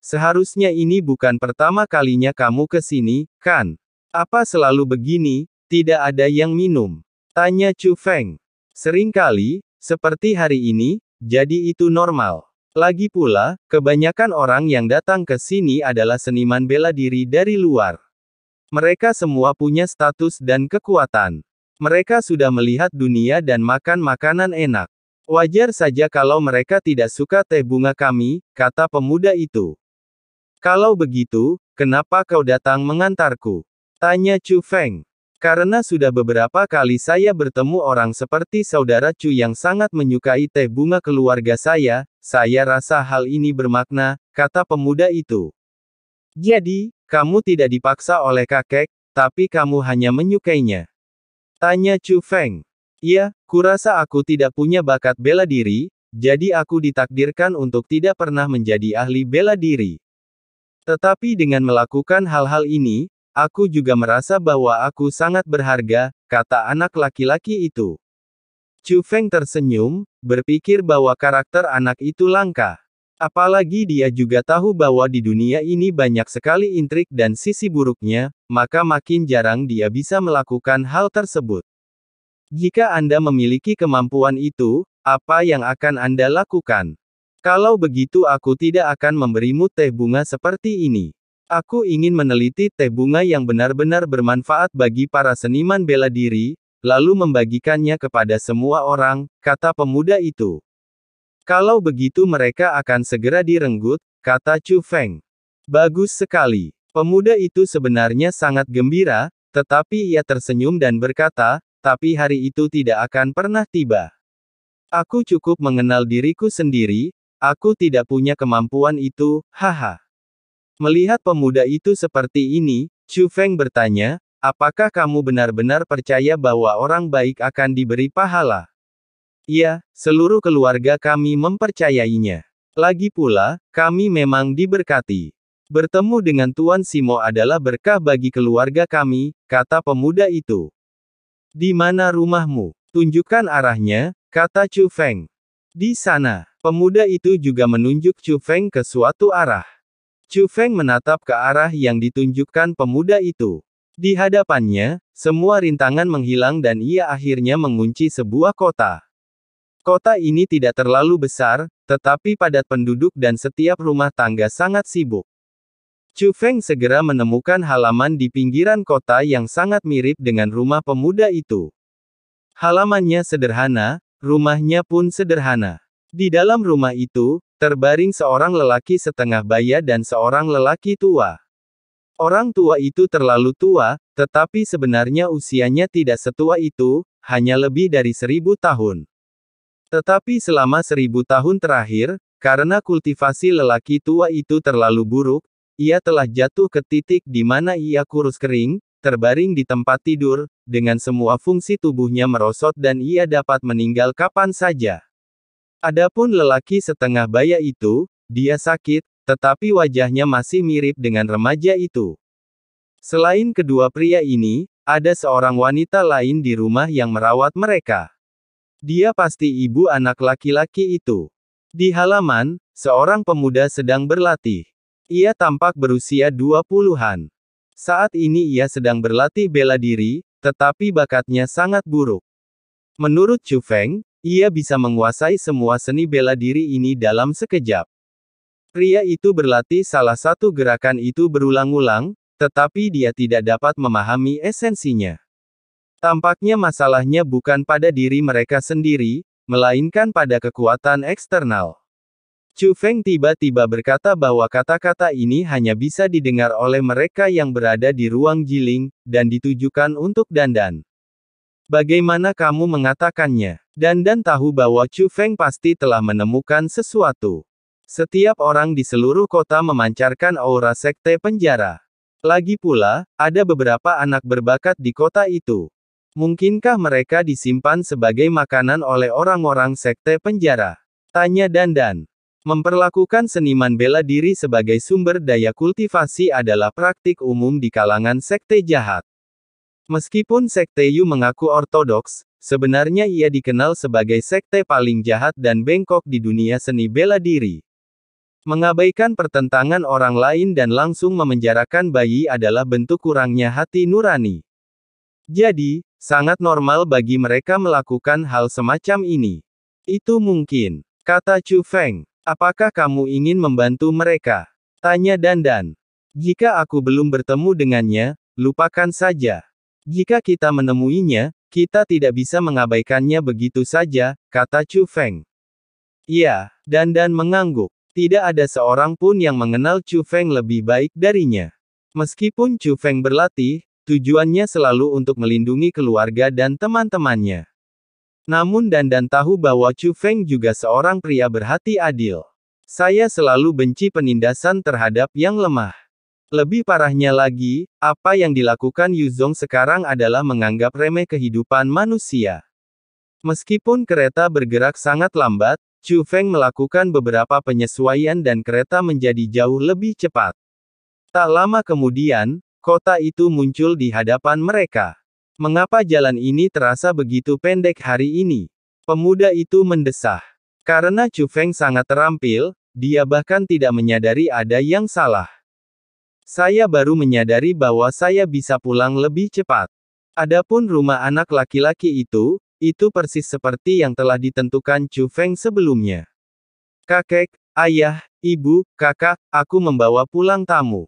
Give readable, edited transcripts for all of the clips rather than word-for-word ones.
Seharusnya ini bukan pertama kalinya kamu ke sini, kan? Apa selalu begini, tidak ada yang minum? Tanya Chu Feng. Seringkali, seperti hari ini, jadi itu normal. Lagi pula, kebanyakan orang yang datang ke sini adalah seniman bela diri dari luar. Mereka semua punya status dan kekuatan. Mereka sudah melihat dunia dan makan makanan enak. Wajar saja kalau mereka tidak suka teh bunga kami, kata pemuda itu. Kalau begitu, kenapa kau datang mengantarku? Tanya Chu Feng. Karena sudah beberapa kali saya bertemu orang seperti saudara Chu yang sangat menyukai teh bunga keluarga saya rasa hal ini bermakna, kata pemuda itu. Jadi, kamu tidak dipaksa oleh kakek, tapi kamu hanya menyukainya. Tanya Chu Feng. Iya, kurasa aku tidak punya bakat bela diri, jadi aku ditakdirkan untuk tidak pernah menjadi ahli bela diri. Tetapi dengan melakukan hal-hal ini, aku juga merasa bahwa aku sangat berharga, kata anak laki-laki itu. Chu Feng tersenyum, berpikir bahwa karakter anak itu langka. Apalagi dia juga tahu bahwa di dunia ini banyak sekali intrik dan sisi buruknya, maka makin jarang dia bisa melakukan hal tersebut. Jika Anda memiliki kemampuan itu, apa yang akan Anda lakukan? Kalau begitu aku tidak akan memberimu teh bunga seperti ini. Aku ingin meneliti teh bunga yang benar-benar bermanfaat bagi para seniman bela diri, lalu membagikannya kepada semua orang, kata pemuda itu. Kalau begitu mereka akan segera direnggut, kata Chu Feng. Bagus sekali. Pemuda itu sebenarnya sangat gembira, tetapi ia tersenyum dan berkata, tapi hari itu tidak akan pernah tiba. Aku cukup mengenal diriku sendiri, aku tidak punya kemampuan itu, haha. Melihat pemuda itu seperti ini, Chu Feng bertanya, apakah kamu benar-benar percaya bahwa orang baik akan diberi pahala? Iya, seluruh keluarga kami mempercayainya. Lagi pula, kami memang diberkati. Bertemu dengan Tuan Simo adalah berkah bagi keluarga kami, kata pemuda itu. Di mana rumahmu? Tunjukkan arahnya, kata Chu Feng. Di sana. Pemuda itu juga menunjuk Chu Feng ke suatu arah. Chu Feng menatap ke arah yang ditunjukkan pemuda itu. Di hadapannya, semua rintangan menghilang dan ia akhirnya mengunci sebuah kota. Kota ini tidak terlalu besar, tetapi padat penduduk dan setiap rumah tangga sangat sibuk. Chu Feng segera menemukan halaman di pinggiran kota yang sangat mirip dengan rumah pemuda itu. Halamannya sederhana, rumahnya pun sederhana. Di dalam rumah itu, terbaring seorang lelaki setengah baya dan seorang lelaki tua. Orang tua itu terlalu tua, tetapi sebenarnya usianya tidak setua itu, hanya lebih dari 1000 tahun. Tetapi selama 1000 tahun terakhir, karena kultivasi lelaki tua itu terlalu buruk, ia telah jatuh ke titik di mana ia kurus kering, terbaring di tempat tidur, dengan semua fungsi tubuhnya merosot dan ia dapat meninggal kapan saja. Adapun lelaki setengah baya itu, dia sakit, tetapi wajahnya masih mirip dengan remaja itu. Selain kedua pria ini, ada seorang wanita lain di rumah yang merawat mereka. Dia pasti ibu anak laki-laki itu. Di halaman, seorang pemuda sedang berlatih. Ia tampak berusia 20-an. Saat ini ia sedang berlatih bela diri, tetapi bakatnya sangat buruk. Menurut Chu Feng, ia bisa menguasai semua seni bela diri ini dalam sekejap. Pria itu berlatih salah satu gerakan itu berulang-ulang, tetapi dia tidak dapat memahami esensinya. Tampaknya masalahnya bukan pada diri mereka sendiri, melainkan pada kekuatan eksternal. Chu Feng tiba-tiba berkata bahwa kata-kata ini hanya bisa didengar oleh mereka yang berada di ruang giling, dan ditujukan untuk Dandan. Bagaimana kamu mengatakannya? Dandan tahu bahwa Chu Feng pasti telah menemukan sesuatu. Setiap orang di seluruh kota memancarkan aura sekte penjara. Lagi pula, ada beberapa anak berbakat di kota itu. Mungkinkah mereka disimpan sebagai makanan oleh orang-orang sekte penjara? Tanya Dandan. Memperlakukan seniman bela diri sebagai sumber daya kultivasi adalah praktik umum di kalangan sekte jahat. Meskipun sekte Yu mengaku ortodoks, sebenarnya ia dikenal sebagai sekte paling jahat dan bengkok di dunia seni bela diri. Mengabaikan pertentangan orang lain dan langsung memenjarakan bayi adalah bentuk kurangnya hati nurani. Jadi, sangat normal bagi mereka melakukan hal semacam ini. Itu mungkin, kata Chu Feng. Apakah kamu ingin membantu mereka? Tanya Dandan. Jika aku belum bertemu dengannya, lupakan saja. Jika kita menemuinya, kita tidak bisa mengabaikannya begitu saja, kata Chu Feng. Iya, Dandan mengangguk. Tidak ada seorang pun yang mengenal Chu Feng lebih baik darinya. Meskipun Chu Feng berlatih, tujuannya selalu untuk melindungi keluarga dan teman-temannya. Namun Dandan tahu bahwa Chu Feng juga seorang pria berhati adil. Saya selalu benci penindasan terhadap yang lemah. Lebih parahnya lagi, apa yang dilakukan Yu Zong sekarang adalah menganggap remeh kehidupan manusia. Meskipun kereta bergerak sangat lambat, Chu Feng melakukan beberapa penyesuaian dan kereta menjadi jauh lebih cepat. Tak lama kemudian, kota itu muncul di hadapan mereka. Mengapa jalan ini terasa begitu pendek hari ini? Pemuda itu mendesah. Karena Chu Feng sangat terampil, dia bahkan tidak menyadari ada yang salah. Saya baru menyadari bahwa saya bisa pulang lebih cepat. Adapun rumah anak laki-laki itu persis seperti yang telah ditentukan Chu Feng sebelumnya. Kakek, ayah, ibu, kakak, aku membawa pulang tamu.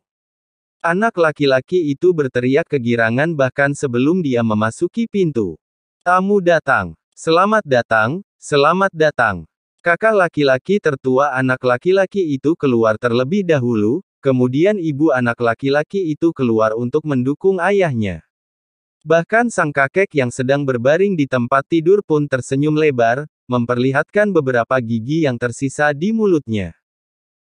Anak laki-laki itu berteriak kegirangan bahkan sebelum dia memasuki pintu. Tamu datang. Selamat datang, selamat datang. Kakak laki-laki tertua anak laki-laki itu keluar terlebih dahulu, kemudian ibu anak laki-laki itu keluar untuk mendukung ayahnya. Bahkan sang kakek yang sedang berbaring di tempat tidur pun tersenyum lebar, memperlihatkan beberapa gigi yang tersisa di mulutnya.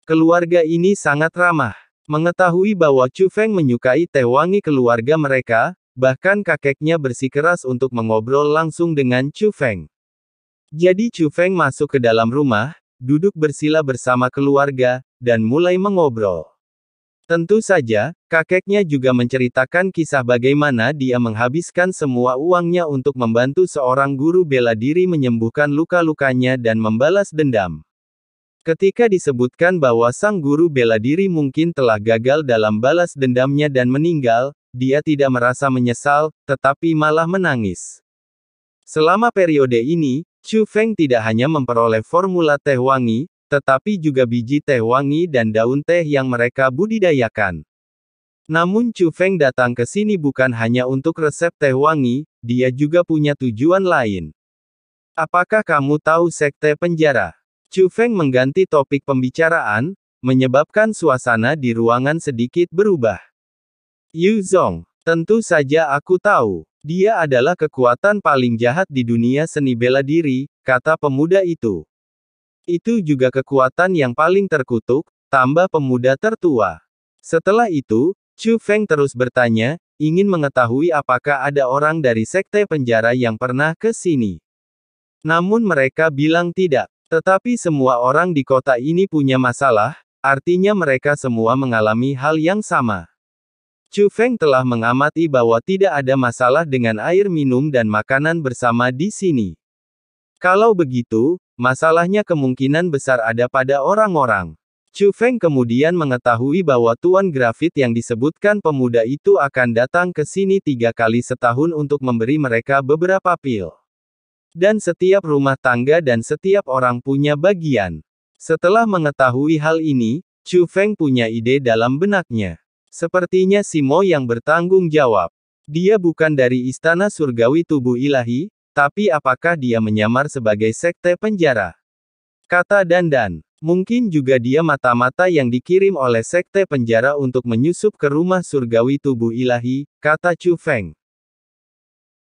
Keluarga ini sangat ramah. Mengetahui bahwa Chu Feng menyukai teh wangi keluarga mereka, bahkan kakeknya bersikeras untuk mengobrol langsung dengan Chu Feng. Jadi Chu Feng masuk ke dalam rumah, duduk bersila bersama keluarga, dan mulai mengobrol. Tentu saja, kakeknya juga menceritakan kisah bagaimana dia menghabiskan semua uangnya untuk membantu seorang guru bela diri menyembuhkan luka-lukanya dan membalas dendam. Ketika disebutkan bahwa sang guru bela diri mungkin telah gagal dalam balas dendamnya dan meninggal, dia tidak merasa menyesal, tetapi malah menangis. Selama periode ini, Chu Feng tidak hanya memperoleh formula teh wangi, tetapi juga biji teh wangi dan daun teh yang mereka budidayakan. Namun Chu Feng datang ke sini bukan hanya untuk resep teh wangi, dia juga punya tujuan lain. Apakah kamu tahu sekte penjara? Chu Feng mengganti topik pembicaraan, menyebabkan suasana di ruangan sedikit berubah. Yu Zong, tentu saja aku tahu. Dia adalah kekuatan paling jahat di dunia seni bela diri, kata pemuda itu. Itu juga kekuatan yang paling terkutuk, tambah pemuda tertua. Setelah itu, Chu Feng terus bertanya, ingin mengetahui apakah ada orang dari sekte penjara yang pernah ke sini. Namun mereka bilang tidak. Tetapi semua orang di kota ini punya masalah, artinya mereka semua mengalami hal yang sama. Chu Feng telah mengamati bahwa tidak ada masalah dengan air minum dan makanan bersama di sini. Kalau begitu, masalahnya kemungkinan besar ada pada orang-orang. Chu Feng kemudian mengetahui bahwa Tuan Grafit yang disebutkan pemuda itu akan datang ke sini 3 kali setahun untuk memberi mereka beberapa pil. Dan setiap rumah tangga dan setiap orang punya bagian. Setelah mengetahui hal ini, Chu Feng punya ide dalam benaknya. Sepertinya Simo yang bertanggung jawab. Dia bukan dari istana surgawi tubuh ilahi, tapi apakah dia menyamar sebagai sekte penjara? Kata Dandan. Mungkin juga dia mata-mata yang dikirim oleh sekte penjara untuk menyusup ke rumah surgawi tubuh ilahi, kata Chu Feng.